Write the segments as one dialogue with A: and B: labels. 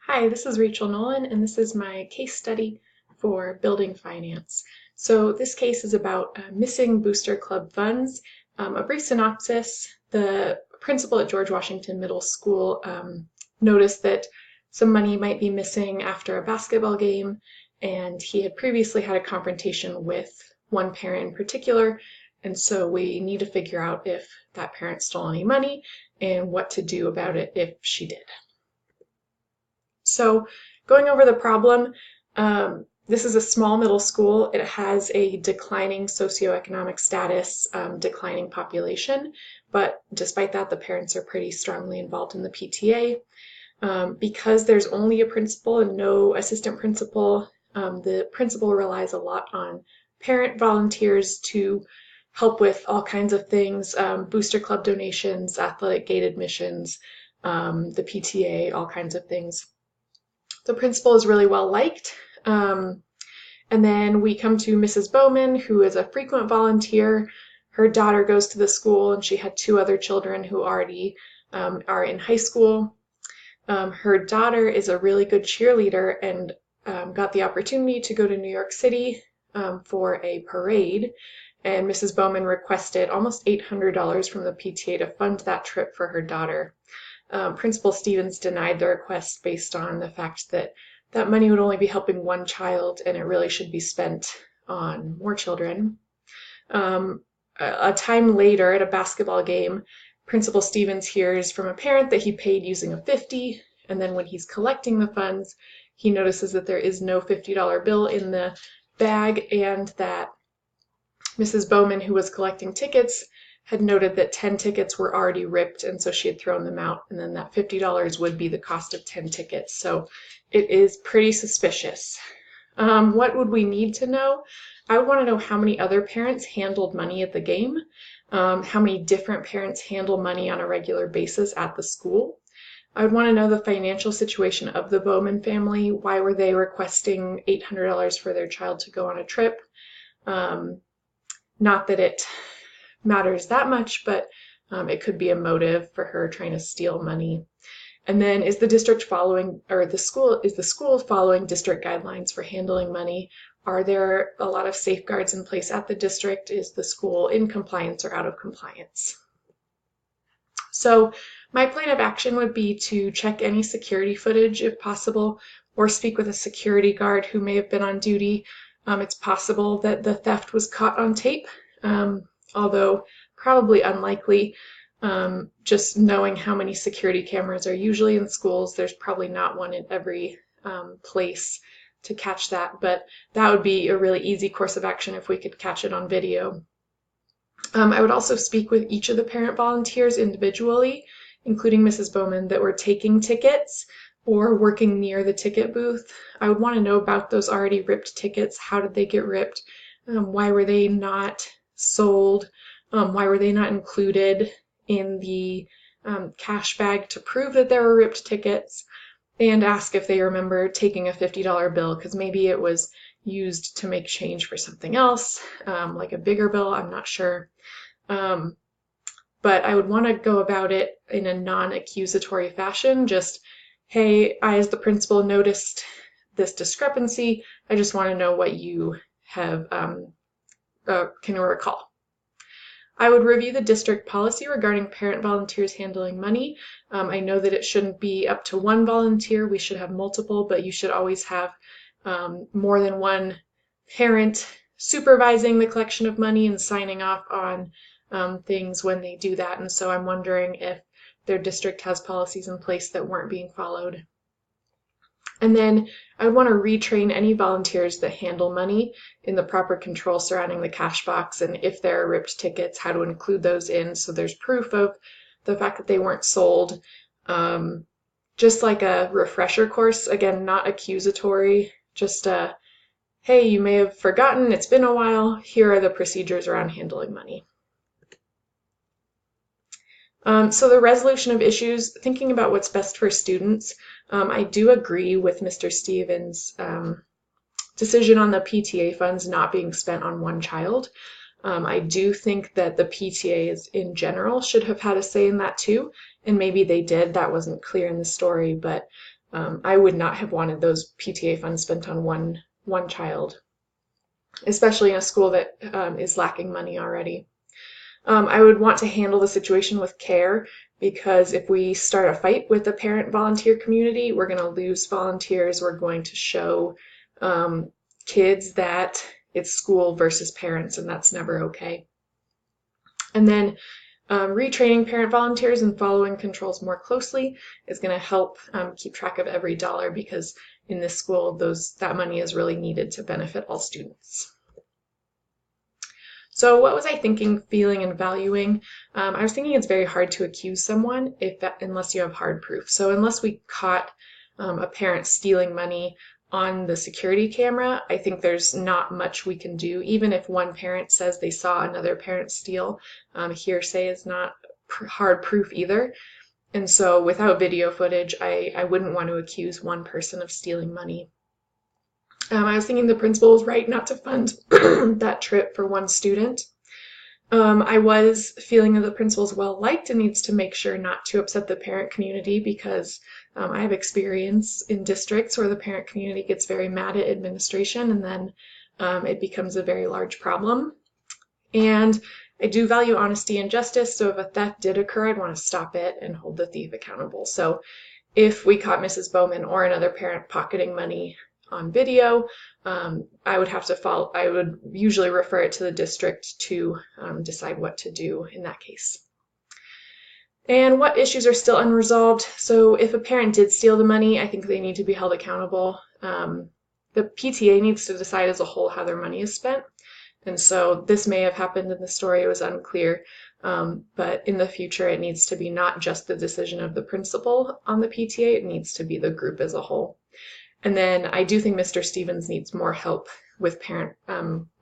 A: Hi, this is Rachel Nolan, and this is my case study for building finance. So this case is about missing Booster Club funds. A brief synopsis: the principal at George Washington Middle School noticed that some money might be missing after a basketball game, and he had previously had a confrontation with one parent in particular, and so we need to figure out if that parent stole any money and what to do about it if she did. So going over the problem, this is a small middle school. It has a declining socioeconomic status, declining population, but despite that, the parents are pretty strongly involved in the PTA. Because there's only a principal and no assistant principal, the principal relies a lot on parent volunteers to help with all kinds of things, booster club donations, athletic gate admissions, the PTA, all kinds of things. The principal is really well liked. And then we come to Mrs. Bowman, who is a frequent volunteer. Her daughter goes to the school, and she had two other children who already are in high school. Her daughter is a really good cheerleader and got the opportunity to go to New York City for a parade. And Mrs. Bowman requested almost $800 from the PTA to fund that trip for her daughter. Principal Stevens denied the request based on the fact that that money would only be helping one child and it really should be spent on more children. A time later at a basketball game, Principal Stevens hears from a parent that he paid using a 50, and then when he's collecting the funds, he notices that there is no $50 bill in the bag and that Mrs. Bowman, who was collecting tickets, had noted that 10 tickets were already ripped, and so she had thrown them out, and then that $50 would be the cost of 10 tickets. So it is pretty suspicious. What would we need to know? I would want to know how many other parents handled money at the game, how many different parents handle money on a regular basis at the school. I would want to know the financial situation of the Bowman family. Why were they requesting $800 for their child to go on a trip? Not that it matters that much, but it could be a motive for her trying to steal money. And then is the district following, or the school following district guidelines for handling money? Are there a lot of safeguards in place at the district? Is the school in compliance or out of compliance? So my plan of action would be to check any security footage if possible, or speak with a security guard who may have been on duty. It's possible that the theft was caught on tape, although probably unlikely. Just knowing how many security cameras are usually in schools, there's probably not one in every place to catch that, but that would be a really easy course of action if we could catch it on video. I would also speak with each of the parent volunteers individually, including Mrs. Bowman, that were taking tickets or working near the ticket booth. I would want to know about those already ripped tickets. How did they get ripped? Why were they not sold? Why were they not included in the cash bag to prove that there were ripped tickets? And ask if they remember taking a $50 bill, because maybe it was used to make change for something else, like a bigger bill, I'm not sure. But I would want to go about it in a non-accusatory fashion, just, hey, I as the principal noticed this discrepancy, I just want to know what you have can recall. I would review the district policy regarding parent volunteers handling money. I know that it shouldn't be up to one volunteer. We should have multiple, but you should always have more than one parent supervising the collection of money and signing off on things when they do that. And so I'm wondering if their district has policies in place that weren't being followed. And then I would want to retrain any volunteers that handle money in the proper control surrounding the cash box, and if there are ripped tickets, how to include those in so there's proof of the fact that they weren't sold. Just like a refresher course, again, not accusatory, just hey, you may have forgotten, it's been a while, here are the procedures around handling money. So the resolution of issues, thinking about what's best for students, I do agree with Mr. Stevens' decision on the PTA funds not being spent on one child. I do think that the PTAs in general should have had a say in that too, and maybe they did. That wasn't clear in the story, but I would not have wanted those PTA funds spent on one child, especially in a school that is lacking money already. I would want to handle the situation with care, because if we start a fight with the parent volunteer community, we're going to lose volunteers. We're going to show kids that it's school versus parents, and that's never okay. And then retraining parent volunteers and following controls more closely is going to help keep track of every dollar, because in this school, that money is really needed to benefit all students. So what was I thinking, feeling, and valuing? I was thinking it's very hard to accuse someone unless you have hard proof. So unless we caught a parent stealing money on the security camera, I think there's not much we can do. Even if one parent says they saw another parent steal, hearsay is not hard proof either. And so without video footage, I wouldn't want to accuse one person of stealing money. I was thinking the principal was right not to fund that trip for one student. I was feeling that the principal is well liked and needs to make sure not to upset the parent community, because I have experience in districts where the parent community gets very mad at administration, and then it becomes a very large problem. And I do value honesty and justice, so if a theft did occur, I'd want to stop it and hold the thief accountable. So if we caught Mrs. Bowman or another parent pocketing money on video, I would usually refer it to the district to decide what to do in that case. And what issues are still unresolved? So if a parent did steal the money, I think they need to be held accountable. The PTA needs to decide as a whole how their money is spent. And so this may have happened in the story, it was unclear, but in the future it needs to be not just the decision of the principal on the PTA, it needs to be the group as a whole. And then I do think Mr. Stevens needs more help with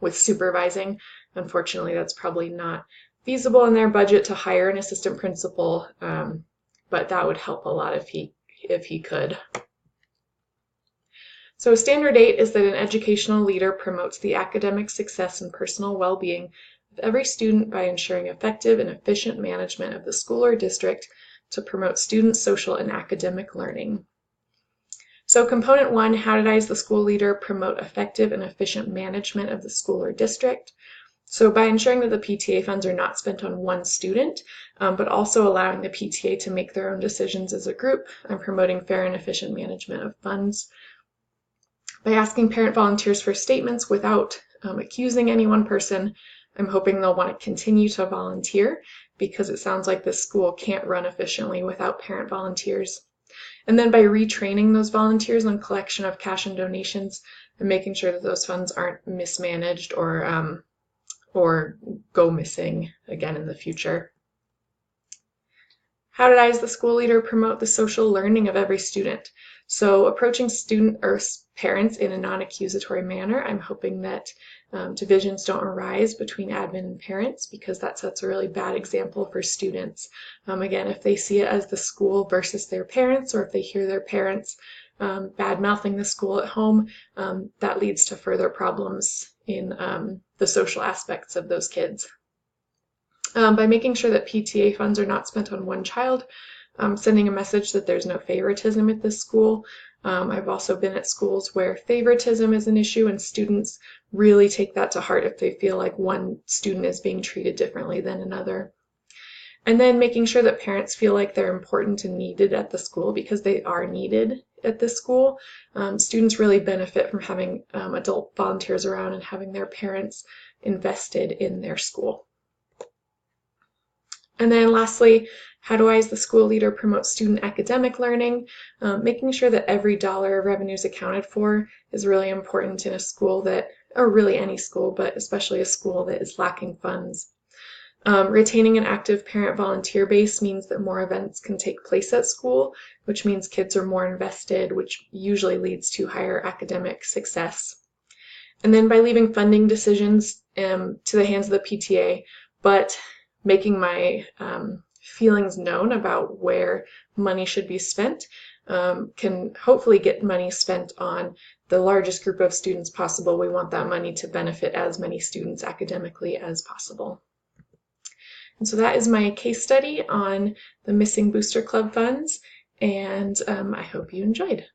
A: with supervising. Unfortunately, that's probably not feasible in their budget to hire an assistant principal, but that would help a lot if he could. So standard 8 is that an educational leader promotes the academic success and personal well-being of every student by ensuring effective and efficient management of the school or district to promote student social and academic learning. So component 1, how does the school leader promote effective and efficient management of the school or district? So by ensuring that the PTA funds are not spent on one student, but also allowing the PTA to make their own decisions as a group, and promoting fair and efficient management of funds. By asking parent volunteers for statements without accusing any one person, I'm hoping they'll want to continue to volunteer, because it sounds like this school can't run efficiently without parent volunteers. And then by retraining those volunteers on collection of cash and donations, and making sure that those funds aren't mismanaged or go missing again in the future. How does the school leader promote the social learning of every student? So approaching student or parents in a non-accusatory manner, I'm hoping that divisions don't arise between admin and parents, because that sets a really bad example for students. Again, if they see it as the school versus their parents, or if they hear their parents bad-mouthing the school at home, that leads to further problems in the social aspects of those kids. By making sure that PTA funds are not spent on one child, sending a message that there's no favoritism at this school. I've also been at schools where favoritism is an issue, and students really take that to heart if they feel like one student is being treated differently than another. And then making sure that parents feel like they're important and needed at the school, because they are needed at this school. Students really benefit from having adult volunteers around and having their parents invested in their school. And then lastly, how does the school leader promote student academic learning? Making sure that every dollar of revenue is accounted for is really important in a school or really any school, but especially a school that is lacking funds. Retaining an active parent volunteer base means that more events can take place at school, which means kids are more invested, which usually leads to higher academic success. And then by leaving funding decisions to the hands of the PTA, but making my feelings known about where money should be spent, can hopefully get money spent on the largest group of students possible. We want that money to benefit as many students academically as possible. And so that is my case study on the missing Booster Club funds. and I hope you enjoyed.